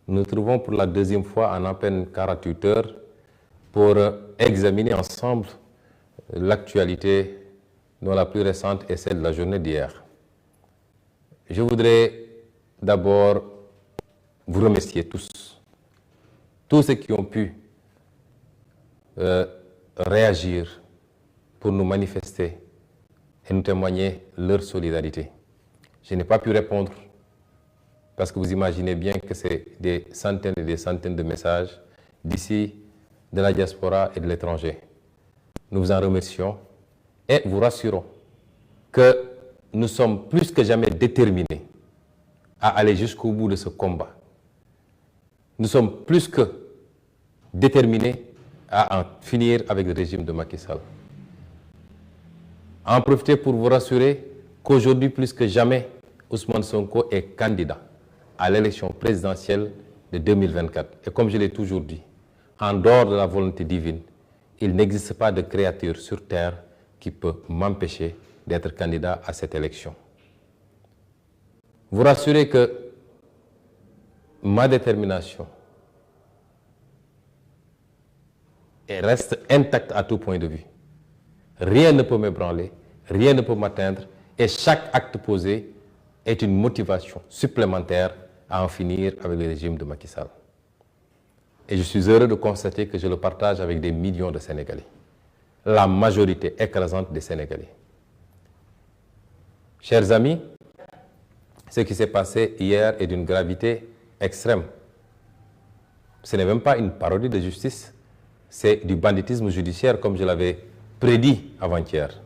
nous nous trouvons pour la deuxième fois en à peine 48 heures pour examiner ensemble l'actualité dont la plus récente est celle de la journée d'hier. Je voudrais d'abord vous remercier tous ceux qui ont pu réagir pour nous manifester et nous témoigner leur solidarité. Je n'ai pas pu répondre parce que vous imaginez bien que c'est des centaines et des centaines de messages d'ici, de la diaspora et de l'étranger. Nous vous en remercions et vous rassurons que nous sommes plus que jamais déterminés à aller jusqu'au bout de ce combat. Nous sommes plus que déterminés à en finir avec le régime de Macky Sall. En profiter pour vous rassurer qu'aujourd'hui, plus que jamais, Ousmane Sonko est candidat à l'élection présidentielle de 2024. Et comme je l'ai toujours dit, en dehors de la volonté divine, il n'existe pas de créature sur terre qui peut m'empêcher d'être candidat à cette élection. Vous rassurez que ma détermination reste intacte à tout point de vue. Rien ne peut m'ébranler, rien ne peut m'atteindre, et chaque acte posé est une motivation supplémentaire à en finir avec le régime de Macky Sall. Et je suis heureux de constater que je le partage avec des millions de Sénégalais, la majorité écrasante des Sénégalais. Chers amis, ce qui s'est passé hier est d'une gravité extrême. Ce n'est même pas une parodie de justice, c'est du banditisme judiciaire comme je l'avais prédit avant-hier.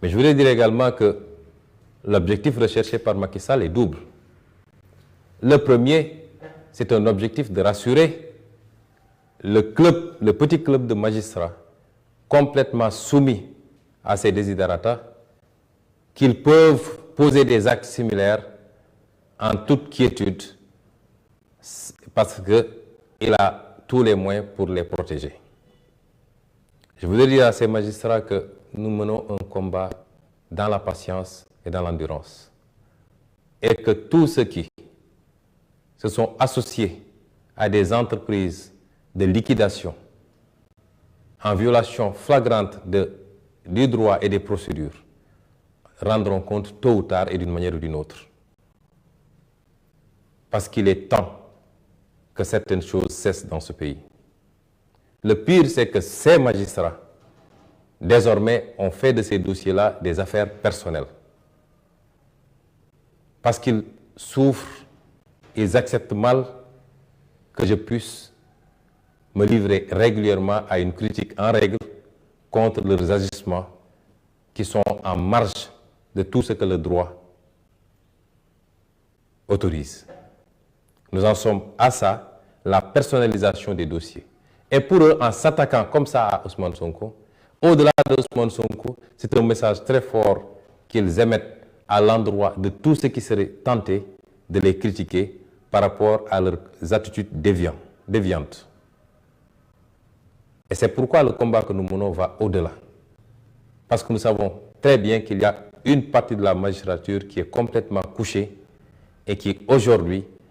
Mais je voudrais dire également que l'objectif recherché par Macky Sall est double. Le premier, c'est un objectif de rassurer le petit club de magistrats complètement soumis à ces desiderata qu'ils peuvent poser des actes similaires en toute quiétude parce qu'il a tous les moyens pour les protéger. Je voudrais dire à ces magistrats que nous menons un combat dans la patience et dans l'endurance. Et que tous ceux qui se sont associés à des entreprises de liquidation en violation flagrante du droit et des procédures rendront compte tôt ou tard et d'une manière ou d'une autre. Parce qu'il est temps que certaines choses cessent dans ce pays. Le pire, c'est que ces magistrats, désormais, ont fait de ces dossiers-là des affaires personnelles. Parce qu'ils souffrent, ils acceptent mal que je puisse me livrer régulièrement à une critique en règle contre leurs agissements qui sont en marge de tout ce que le droit autorise. Nous en sommes à ça, la personnalisation des dossiers. Et pour eux, en s'attaquant comme ça à Ousmane Sonko, au-delà de Ousmane Sonko, c'est un message très fort qu'ils émettent à l'endroit de tous ceux qui seraient tentés de les critiquer par rapport à leurs attitudes déviantes. Et c'est pourquoi le combat que nous menons va au-delà. Parce que nous savons très bien qu'il y a une partie de la magistrature qui est complètement couchée et qui aujourd'hui